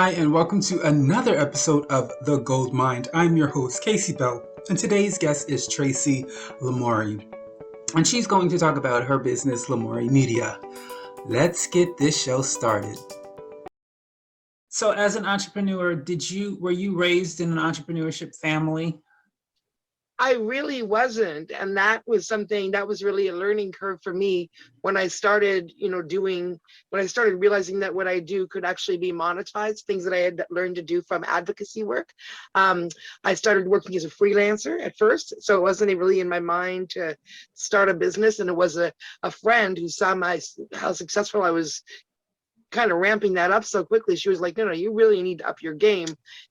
Hi, and welcome to another episode of The Gold Mind. I'm your host, Casey Bell, and today's guest is Tracy Lamourie, and she's going to talk about her business, Lamourie Media. Let's get this show started. So, as an entrepreneur, were you raised in an entrepreneurship family? I really wasn't. And that was something that was really a learning curve for me when I started, when I started realizing that what I do could actually be monetized, things that I had learned to do from advocacy work. I started working as a freelancer at first. So it wasn't really in my mind to start a business. And it was a friend who saw how successful I was kind of ramping that up so quickly. She was like, no, you really need to up your game.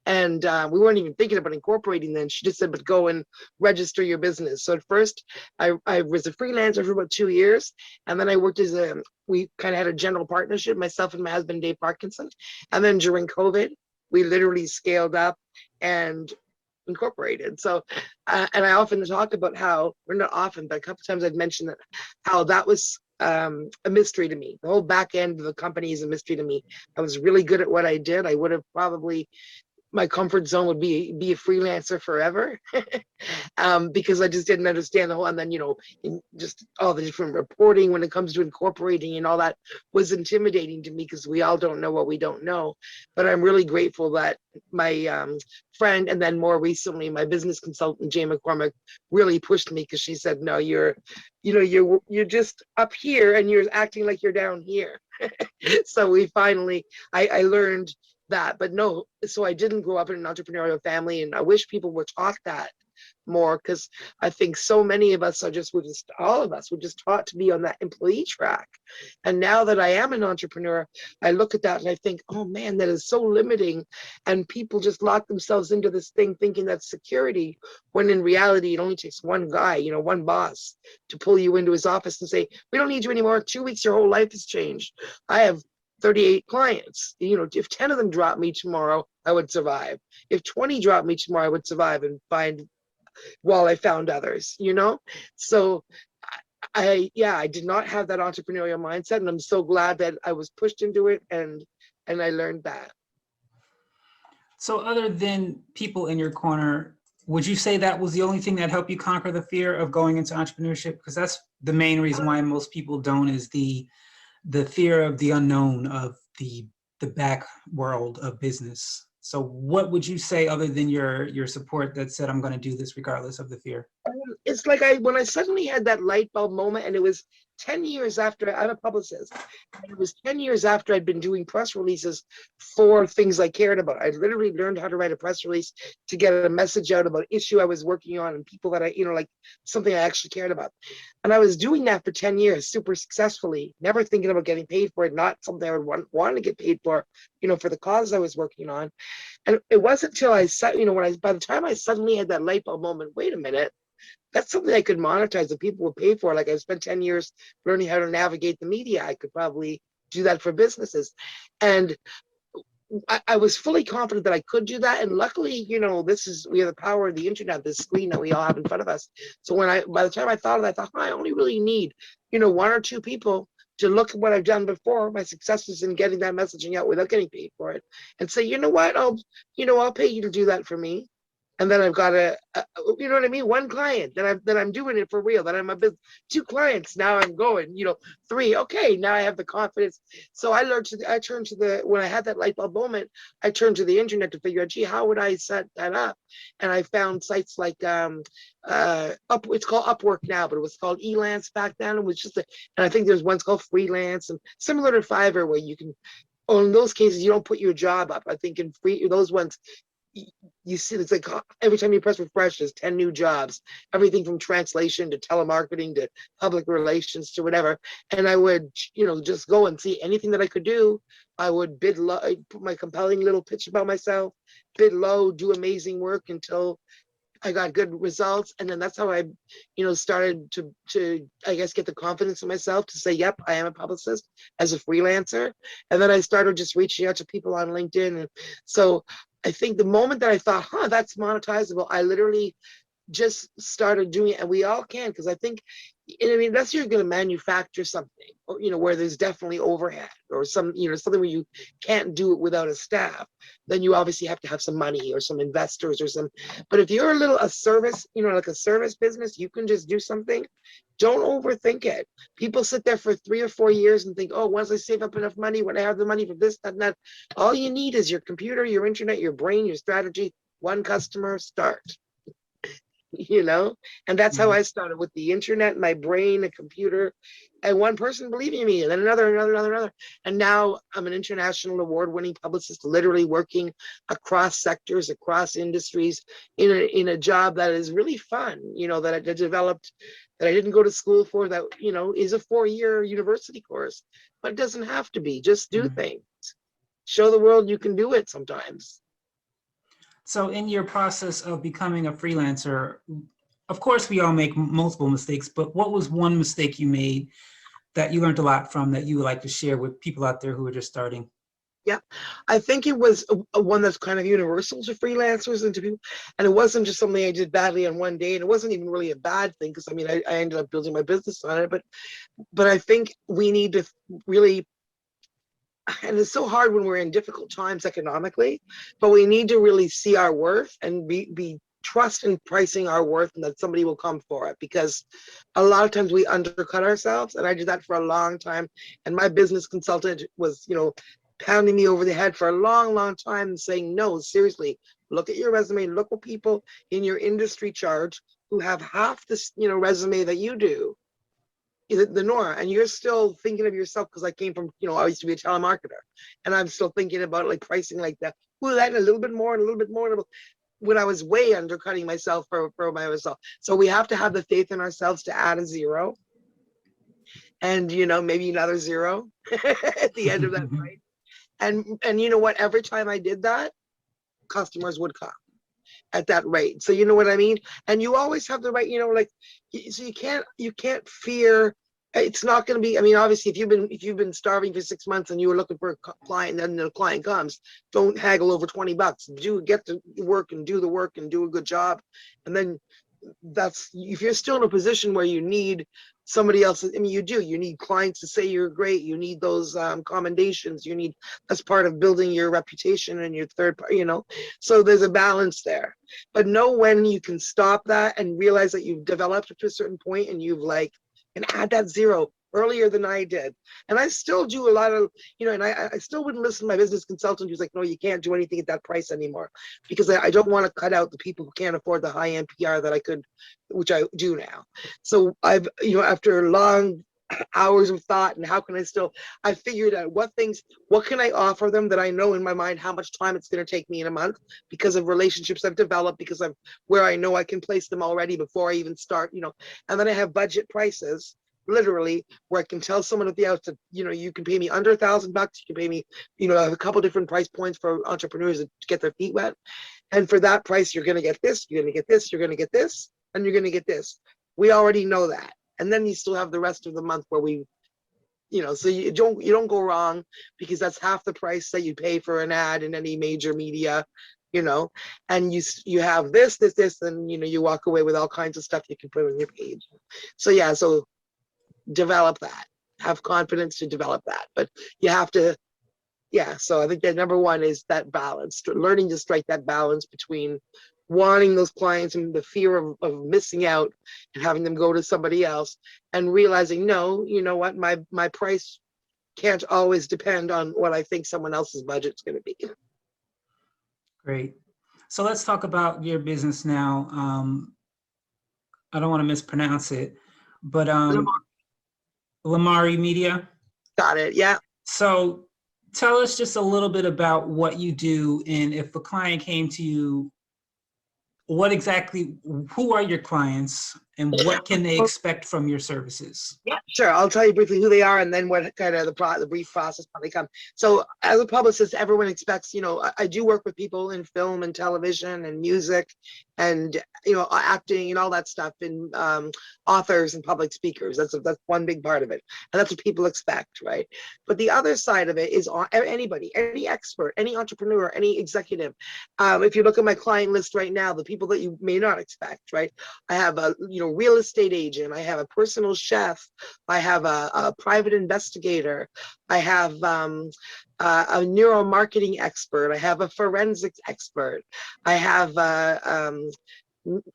And we weren't even thinking about incorporating then. She just said, but go and register your business. So at first I was a freelancer for about 2 years. And then I worked we kind of had a general partnership, myself and my husband, Dave Parkinson. And then during COVID, we literally scaled up and incorporated. So, and I often talk about how, or not often, but a couple times I'd mentioned that how that was a mystery to me. The whole back end of the company is a mystery to me. I was really good at what I did. I would have probably, my comfort zone would be a freelancer forever. Because I just didn't understand the whole, and then, just all the different reporting when it comes to incorporating and all that was intimidating to me because we all don't know what we don't know. But I'm really grateful that my friend, and then more recently, my business consultant, Jay McCormick, really pushed me because she said, no, you're just up here and you're acting like you're down here. So we finally, I learned that, but no, so I didn't grow up in an entrepreneurial family, and I wish people were taught that more, because I think so many of us all of us were just taught to be on that employee track. And now that I am an entrepreneur, I look at that and I think, oh man, that is so limiting. And people just lock themselves into this thing thinking that's security, when in reality, it only takes one guy, one boss to pull you into his office and say, we don't need you anymore. 2 weeks, your whole life has changed. I have 38 clients. If 10 of them drop me tomorrow, I would survive. If 20 drop me tomorrow, I would survive and find while I found others, So I did not have that entrepreneurial mindset, and I'm so glad that I was pushed into it and I learned that. So, other than people in your corner, would you say that was the only thing that helped you conquer the fear of going into entrepreneurship? Because that's the main reason why most people don't, is the fear of the unknown, of the back world of business. So what would you say, other than your support that said, I'm going to do this regardless of the fear? It's like when I suddenly had that light bulb moment, and it was 10 years after. I'm a publicist, and it was 10 years after I'd been doing press releases for things I cared about. I literally learned how to write a press release to get a message out about an issue I was working on and people that I, like something I actually cared about. And I was doing that for 10 years super successfully, never thinking about getting paid for it, not something I would want to get paid for, for the cause I was working on. And it wasn't until I said, by the time I suddenly had that light bulb moment, wait a minute, that's something I could monetize that people would pay for. Like, I've spent 10 years learning how to navigate the media. I could probably do that for businesses. And I was fully confident that I could do that. And luckily, we have the power of the internet, this screen that we all have in front of us. So by the time I thought of that, I thought, I only really need, one or two people to look at what I've done before, my successes in getting that messaging out without getting paid for it, and say, you know what, I'll pay you to do that for me. And then I've got you know what I mean? One client, then I'm doing it for real. Then I'm a business. 2 clients, now I'm going, 3. Okay, now I have the confidence. So I turned to when I had that light bulb moment, I turned to the internet to figure out, gee, how would I set that up? And I found sites like, it's called Upwork now, but it was called Elance back then. It was and I think there's one's called Freelance, and similar to Fiverr, where you can, in those cases, you don't put your job up. I think in those ones, you see, it's like every time you press refresh, there's 10 new jobs, everything from translation to telemarketing to public relations to whatever. And I would, just go and see anything that I could do. I would bid low, put my compelling little pitch about myself, bid low, do amazing work until I got good results. And then that's how I, started to, I guess, get the confidence in myself to say, yep, I am a publicist as a freelancer. And then I started just reaching out to people on LinkedIn. And so I think the moment that I thought, that's monetizable, I literally just started doing it, and we all can, because I think, I mean, unless you're going to manufacture something, or, you know, where there's definitely overhead or some, you know, something where you can't do it without a staff, then you obviously have to have some money or some investors or some. But if you're a service, you know, like a service business, you can just do something. Don't overthink it. People sit there for 3 or 4 years and think, oh, once I save up enough money, when I have the money for this, that, and that, all you need is your computer, your internet, your brain, your strategy, one customer, start. You know, and that's how I started, with the internet, my brain, a computer, and one person believing in me, and then another, and now I'm an international award-winning publicist, literally working across sectors, across industries, in a job that is really fun, you know, that I developed, that I didn't go to school for, that, you know, is a 4-year university course, but it doesn't have to be. Just do things, show the world you can do it sometimes. So in your process of becoming a freelancer, of course, we all make multiple mistakes, but what was one mistake you made that you learned a lot from that you would like to share with people out there who are just starting? Yeah, I think it was a one that's kind of universal to freelancers and to people. And it wasn't just something I did badly on one day. And it wasn't even really a bad thing, because I mean, I ended up building my business on it. But I think we need to really, and it's so hard when we're in difficult times economically, but we need to really see our worth and be trust in pricing our worth, and that somebody will come for it, because a lot of times we undercut ourselves. And I did that for a long time. And my business consultant was, you know, pounding me over the head for a long time and saying, no, seriously, look at your resume, look what people in your industry charge who have half this, you know, resume that you do, the norm, and you're still thinking of yourself, because I came from, you know, I used to be a telemarketer, and I'm still thinking about like pricing like that. Ooh, that, and a little bit more, and a little bit more, when I was way undercutting myself for myself. So we have to have the faith in ourselves to add a zero, and, you know, maybe another zero at the end of that price. And you know what? Every time I did that, customers would come at that rate. So you know what I mean? And you always have the right, you know, like, so you can't fear. It's not going to be, I mean, obviously, if you've been starving for 6 months and you were looking for a client, and then the client comes, don't haggle over $20. Get to work and do the work and do a good job. And then that's, if you're still in a position where you need somebody else, I mean, you need clients to say you're great, you need those commendations, that's part of building your reputation and your third party, you know. So there's a balance there, but know when you can stop that and realize that you've developed up to a certain point, and you've like, and add that zero earlier than I did. And I still do a lot of, you know, and I still wouldn't listen to my business consultant who's like, no, you can't do anything at that price anymore, because I don't want to cut out the people who can't afford the high NPR that I could, which I do now. So I've, you know, after long hours of thought, and how can I figured out what can I offer them that I know in my mind how much time it's going to take me in a month, because of relationships I've developed, because of where I know I can place them already before I even start, you know. And then I have budget prices, literally, where I can tell someone at the outset, you know, you can pay me under $1,000, you can pay me, you know, I have a couple different price points for entrepreneurs to get their feet wet. And for that price, you're going to get this, you're going to get this, you're going to get this, and you're going to get this. We already know that. And then you still have the rest of the month where we, you know, so you don't go wrong, because that's half the price that you pay for an ad in any major media, you know. And you have this, and, you know, you walk away with all kinds of stuff you can put on your page. So yeah, so develop that, have confidence to develop that. But you have to, yeah, so I think that number one is that balance, learning to strike that balance between wanting those clients and the fear of missing out and having them go to somebody else, and realizing, no, you know what, my price can't always depend on what I think someone else's budget's going to be. Great. So let's talk about your business now. I don't want to mispronounce it, but Lamourie Media. Got it. Yeah. So tell us just a little bit about what you do, and if a client came to you, who are your clients, and what can they expect from your services? Yeah, sure. I'll tell you briefly who they are and then what kind of the brief process how they come. So as a publicist, everyone expects, I do work with people in film and television and music and, acting and all that stuff, and authors and public speakers. That's one big part of it. And that's what people expect, right? But the other side of it is anybody, any expert, any entrepreneur, any executive. If you look at my client list right now, the people that you may not expect, right? I have a, real estate agent. I have a personal chef. I have a private investigator. I have a neuromarketing expert. I have a forensics expert. I have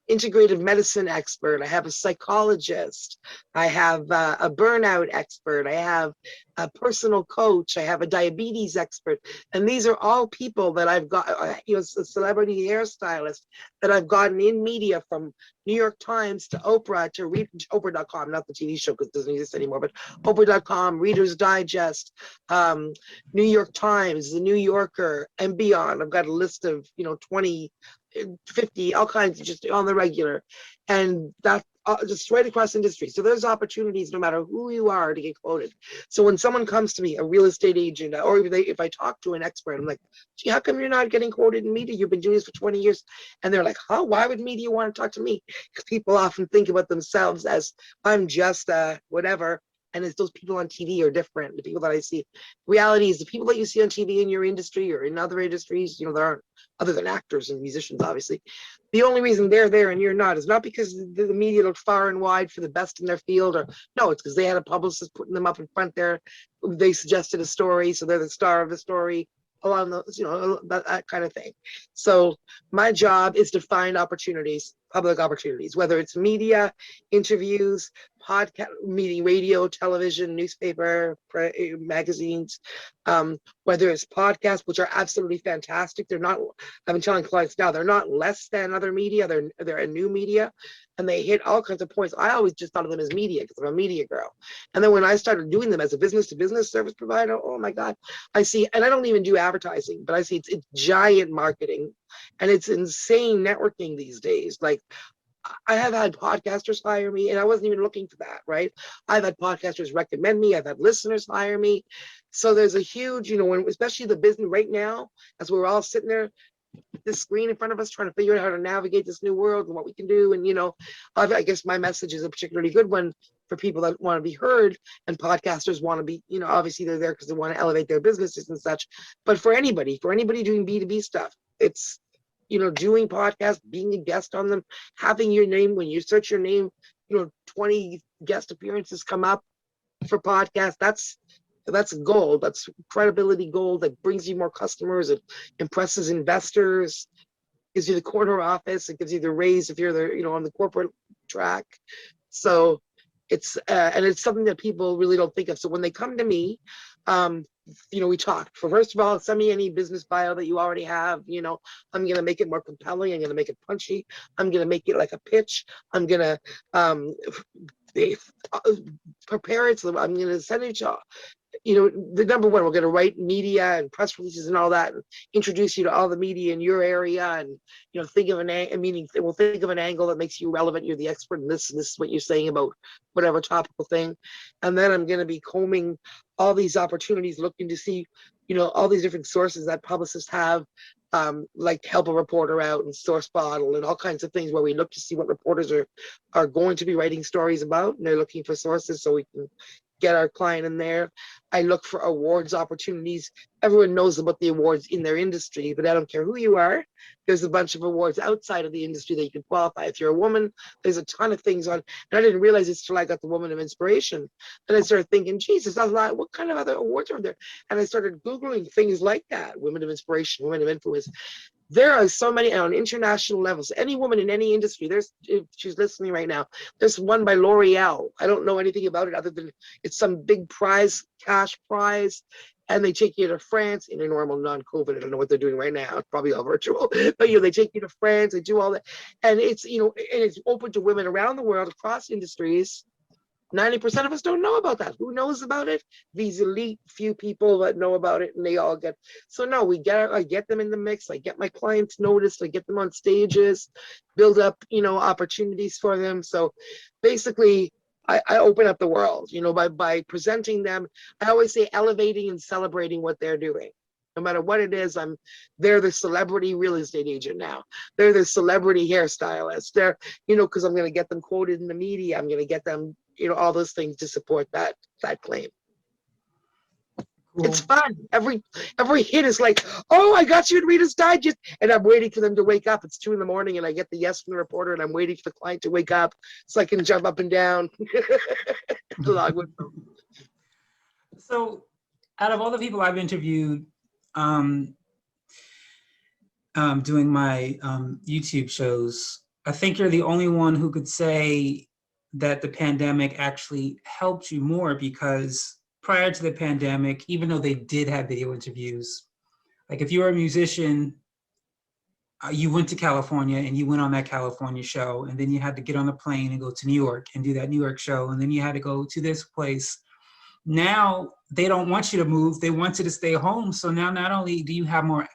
integrative medicine expert. I have a psychologist. I have a burnout expert. I have a personal coach. I have a diabetes expert. And these are all people that I've got, a celebrity hairstylist that I've gotten in media, from New York Times to Oprah to Oprah.com, not the TV show because it doesn't exist anymore, but Oprah.com, Reader's Digest, New York Times, The New Yorker, and beyond. I've got a list of, 20, 50, all kinds, just on the regular. And that's just right across industry. So there's opportunities no matter who you are to get quoted. So when someone comes to me, a real estate agent, or if I talk to an expert, I'm like, gee, how come you're not getting quoted in media? You've been doing this for 20 years. And they're like, huh, why would media want to talk to me? Because people often think about themselves as, I'm just whatever. And it's those people on TV are different. The people that I see, reality is the people that you see on TV in your industry or in other industries, there aren't, other than actors and musicians, obviously. The only reason they're there and you're not is not because the media looked far and wide for the best in their field, or no, it's because they had a publicist putting them up in front there. They suggested a story, so they're the star of the story. Along those, that kind of thing. So my job is to find opportunities, public opportunities, whether it's media, interviews, podcast, meeting, radio, television, newspaper, magazines, whether it's podcasts, which are absolutely fantastic. They're not, I've been telling clients now, they're not less than other media. They're a new media, and they hit all kinds of points. I always just thought of them as media because I'm a media girl. And then when I started doing them as a business to business service provider, oh my God, I see, and I don't even do advertising, but I see it's giant marketing and it's insane networking these days. Like, I have had podcasters hire me, and I wasn't even looking for that, right? I've had podcasters recommend me. I've had listeners hire me. So there's a huge, especially the business right now, as we're all sitting there, this screen in front of us, trying to figure out how to navigate this new world and what we can do. And, I guess my message is a particularly good one for people that want to be heard, and podcasters want to be, obviously they're there because they want to elevate their businesses and such. But for anybody doing B2B stuff, it's, doing podcasts, being a guest on them, having your name, when you search your name, 20 guest appearances come up for podcasts. That's gold. That's credibility gold that brings you more customers. It impresses investors, gives you the corner office. It gives you the raise if you're on the corporate track. So it's and it's something that people really don't think of. So when they come to me, we talk. First of all, send me any business bio that you already have. I'm going to make it more compelling. I'm going to make it punchy. I'm going to make it like a pitch. I'm going to prepare it. So I'm going to send it to the number one, we're going to write media and press releases and all that, and introduce you to all the media in your area, and think of we'll think of an angle that makes you relevant. You're the expert in this, and this is what you're saying about whatever topical thing. And then I'm going to be combing all these opportunities, looking to see all these different sources that publicists have, like Help a Reporter Out and Source Bottle and all kinds of things, where we look to see what reporters are going to be writing stories about, and they're looking for sources so we can get our client in there. I look for awards opportunities. Everyone knows about the awards in their industry, but I don't care who you are. There's a bunch of awards outside of the industry that you can qualify. If you're a woman, there's a ton of things on. And I didn't realize this till I got the Woman of Inspiration. And I started thinking, Jesus, what kind of other awards are there? And I started Googling things like that. Women of Inspiration, Women of Influence. There are so many on international levels. Any woman in any industry, if she's listening right now, there's one by L'Oreal. I don't know anything about it other than it's some big prize, cash prize, and they take you to France in a normal non-COVID. I don't know what they're doing right now. It's probably all virtual, but they take you to France. They do all that, and it's and it's open to women around the world across industries 90% of us don't know about that. Who knows about it? These elite few people that know about it, and they all get. So no, I get them in the mix. I get my clients noticed. I get them on stages, build up, opportunities for them. So basically, I open up the world, by presenting them. I always say elevating and celebrating what they're doing. No matter what it is, they're the celebrity real estate agent now. They're the celebrity hairstylist. They're, because I'm going to get them quoted in the media. I'm going to get them, all those things to support that claim. Cool. It's fun. Every hit is like, oh, I got you in Reader's Digest, and I'm waiting for them to wake up. It's 2 a.m, and I get the yes from the reporter, and I'm waiting for the client to wake up so I can jump up and down along with them. So, out of all the people I've interviewed, doing my YouTube shows, I think you're the only one who could say that the pandemic actually helped you more, because prior to the pandemic, even though they did have video interviews, like if you were a musician, you went to California and you went on that California show, and then you had to get on a plane and go to New York and do that New York show, and then you had to go to this place. Now they don't want you to move, they want you to stay home. So now not only do you have more,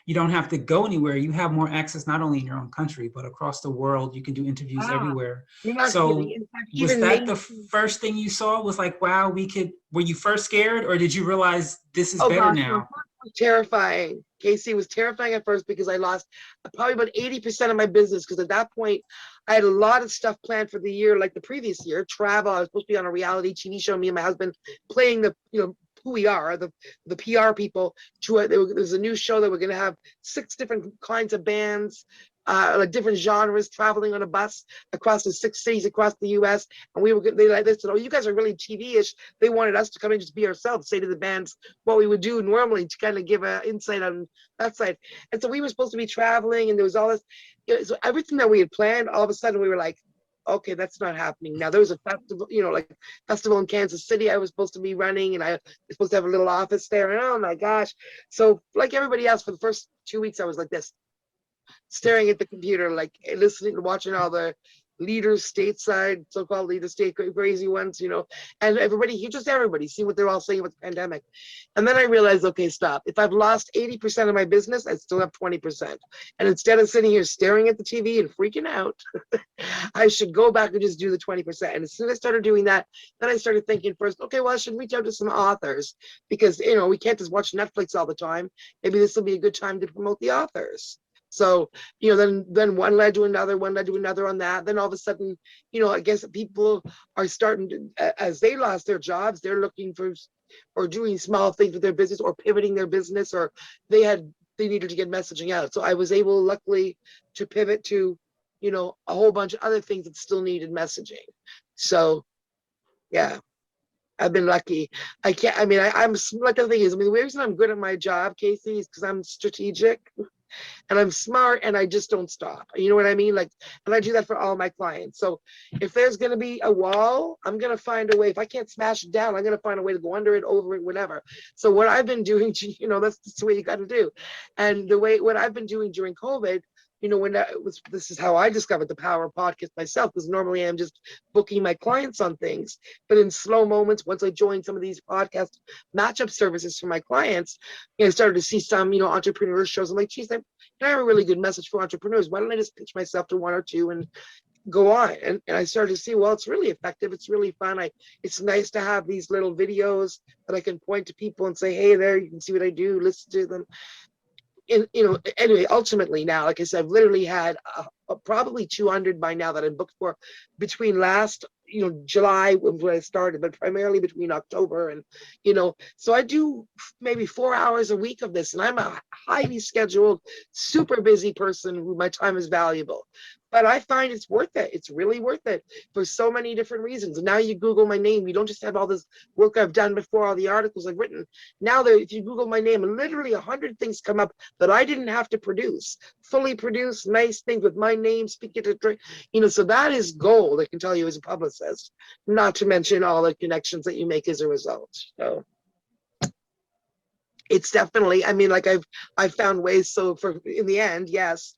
you don't have to go anywhere, you have more access not only in your own country, but across the world. You can do interviews everywhere. So was that the first thing you saw, was like, wow, were you first scared, or did you realize this is better now? It was terrifying. Casey, was terrifying at first because I lost probably about 80% of my business, because at that point I had a lot of stuff planned for the year, like the previous year, travel. I was supposed to be on a reality TV show, me and my husband playing the, who we are, the PR people. There's a new show that we're going to have 6 different kinds of bands, like different genres, traveling on a bus across the 6 cities across the U.S. And they said, oh, you guys are really TV-ish. They wanted us to come and just be ourselves, say to the bands what we would do normally to kind of give an insight on that side. And so we were supposed to be traveling, and there was all this, so everything that we had planned, all of a sudden we were like, okay, that's not happening. Now there was a festival, like festival in Kansas City I was supposed to be running, and I was supposed to have a little office there, and oh my gosh. So like everybody else, for the first 2 weeks, I was like this, staring at the computer, like listening to watching all the leaders stateside, so-called leaders, state crazy ones, and everybody see what they're all saying about the pandemic. And then I realized, okay, stop. If I've lost 80% of my business, I still have 20%. And instead of sitting here staring at the TV and freaking out, I should go back and just do the 20%. And as soon as I started doing that, then I started thinking first, okay, well, I should reach out to some authors, because, we can't just watch Netflix all the time. Maybe this will be a good time to promote the authors. So, then one led to another on that. Then all of a sudden, I guess people are starting to, as they lost their jobs, they're looking for, or doing small things with their business, or pivoting their business, or they needed to get messaging out. So I was able, luckily, to pivot to, a whole bunch of other things that still needed messaging. So, yeah. I've been lucky. I'm like, the thing is, the reason I'm good at my job, Casey, is because I'm strategic. And I'm smart, and I just don't stop. You know what I mean? Like, and I do that for all my clients. So if there's going to be a wall, I'm going to find a way. If I can't smash it down, I'm going to find a way to go under it, over it, whatever. So what I've been doing, that's the way you got to do. And what I've been doing during COVID, this is how I discovered the power of podcast myself, because normally I'm just booking my clients on things. But in slow moments, once I joined some of these podcast matchup services for my clients, I started to see some, entrepreneur shows. I'm like, geez, I have a really good message for entrepreneurs. Why don't I just pitch myself to 1 or 2 and go on? And I started to see, well, it's really effective. It's really fun. It's nice to have these little videos that I can point to people and say, hey, there, you can see what I do, listen to them. And, anyway, ultimately now, like I said, I've literally had probably 200 by now that I booked for between last, July when I started, but primarily between October and, so I do maybe 4 hours a week of this, and I'm a highly scheduled, super busy person who my time is valuable. But I find it's worth it. It's really worth it for so many different reasons. And now you Google my name, you don't just have all this work I've done before, all the articles I've written. Now if you Google my name, literally 100 things come up that I didn't have to produce, fully produced, nice things with my name, speaking to, so that is gold, I can tell you, as a publicist, not to mention all the connections that you make as a result. So it's definitely, I've found ways. So in the end, yes,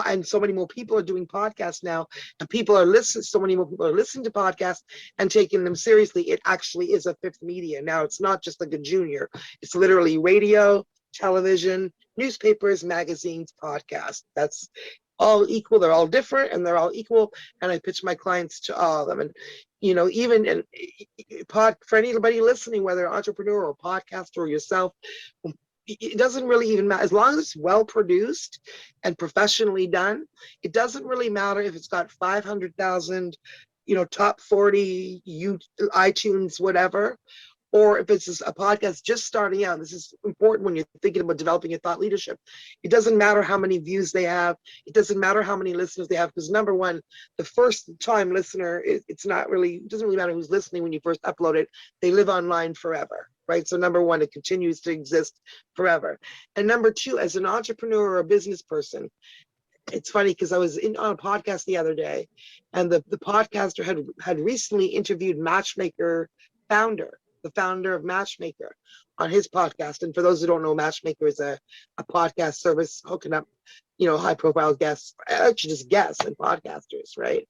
and so many more people are doing podcasts now, and people are listening. So many more people are listening to podcasts and taking them seriously. It actually is a fifth media now. It's not just like a junior. It's literally radio, television, newspapers, magazines, podcasts. That's all equal. They're all different, and they're all equal. And I pitch my clients to all of them. And even in for anybody listening, whether an entrepreneur or podcaster or yourself, it doesn't really even matter. As long as it's well produced and professionally done, it doesn't really matter if it's got 500,000, top 40, iTunes, whatever, or if it's just a podcast just starting out. This is important when you're thinking about developing your thought leadership. It doesn't matter how many views they have. It doesn't matter how many listeners they have, because number one, the first time listener, it doesn't really matter who's listening when you first upload it. They live online forever, right? So number one, it continues to exist forever. And number two, as an entrepreneur or a business person, it's funny because I was on a podcast the other day, and the podcaster had recently interviewed the founder of Matchmaker, on his podcast. And for those who don't know, Matchmaker is a podcast service hooking up, high profile guests, actually just guests and podcasters, right?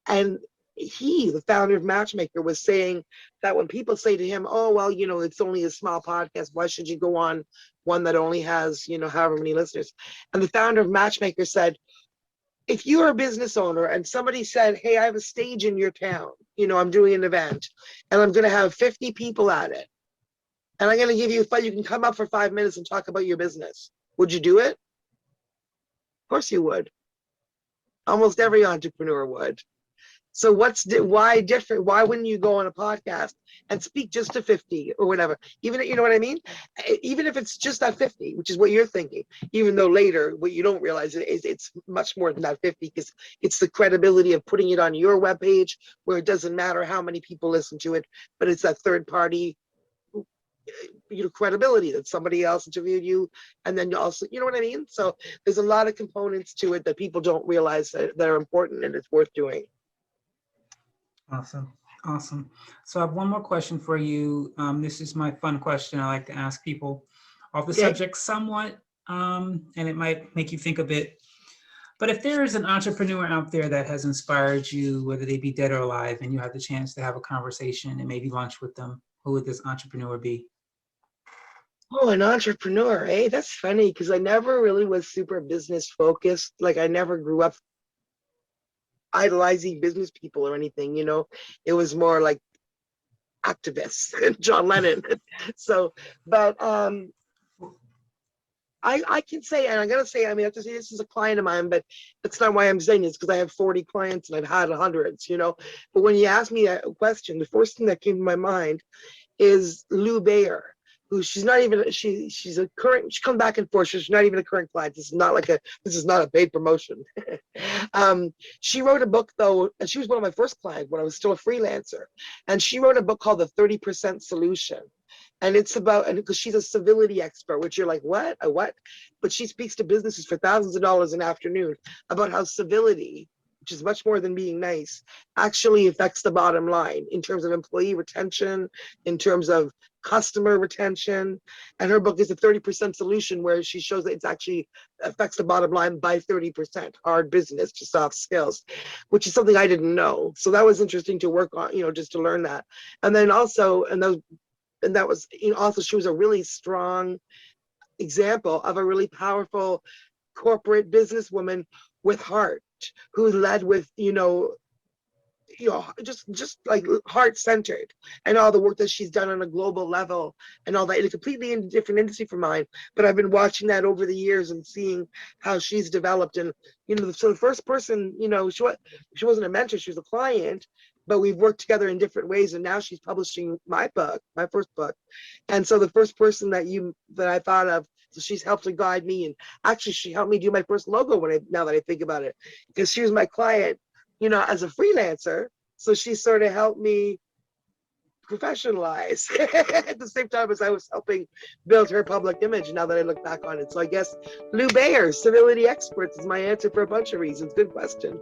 And the founder of Matchmaker, was saying that when people say to him, oh, well, it's only a small podcast, why should you go on one that only has, however many listeners? And the founder of Matchmaker said, if you're a business owner and somebody said, hey, I have a stage in your town, I'm doing an event and I'm going to have 50 people at it, and I'm going to give you you can come up for 5 minutes and talk about your business. Would you do it? Of course you would. Almost every entrepreneur would. So why different? Why wouldn't you go on a podcast and speak just to 50 or whatever? Even, you know what I mean? Even if it's just that 50, which is what you're thinking, even though later what you don't realize is it's much more than that 50, because it's the credibility of putting it on your webpage, where it doesn't matter how many people listen to it, but it's that third party credibility that somebody else interviewed you, and then you also, you know what I mean? So there's a lot of components to it that people don't realize that are important, and it's worth doing. Awesome. So I have one more question for you. This is my fun question I like to ask people off the subject somewhat, and it might make you think a bit. But if there is an entrepreneur out there that has inspired you, whether they be dead or alive, and you have the chance to have a conversation and maybe lunch with them, who would this entrepreneur be? Oh, an entrepreneur, eh? That's funny, because I never really was super business focused. Like, I never grew up idolizing business people or anything, It was more like activists and John Lennon. So, but I can say, and I'm gonna say, I have to say this is a client of mine, but that's not why I'm saying this, because I have 40 clients and I've had hundreds, But when you ask me that question, the first thing that came to my mind is Lou Bayer, who she's not even, she's a current, she comes back and forth, she's not even a current client. This is not a paid promotion. She wrote a book though, and she was one of my first clients when I was still a freelancer. And she wrote a book called The 30% Solution. And it's about, and because she's a civility expert, which you're like, what? A what? But she speaks to businesses for thousands of dollars an afternoon about how civility, which is much more than being nice, actually affects the bottom line in terms of employee retention, in terms of customer retention. And her book is a 30% solution, where she shows that it's actually affects the bottom line by 30%, hard business to soft skills, which is something I didn't know. So that was interesting to work on, just to learn that. And then also, that was, also she was a really strong example of a really powerful corporate businesswoman with heart, who led with, just like heart-centered, and all the work that she's done on a global level and all that, in a completely different industry from mine. But I've been watching that over the years and seeing how she's developed. And, so the first person, she wasn't a mentor, she was a client, but we've worked together in different ways. And now she's publishing my first book. And so the first person that I thought of, so she's helped to guide me. And actually she helped me do my first logo now that I think about it, because she was my client, as a freelancer. So she sort of helped me professionalize at the same time as I was helping build her public image, now that I look back on it. So I guess Lou Bayer, civility experts, is my answer for a bunch of reasons. Good question.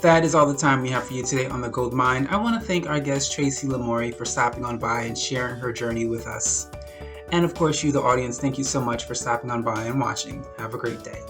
That is all the time we have for you today on The Gold Mine. I want to thank our guest Tracy Lamourie for stopping on by and sharing her journey with us. And of course, you, the audience, thank you so much for stopping on by and watching. Have a great day.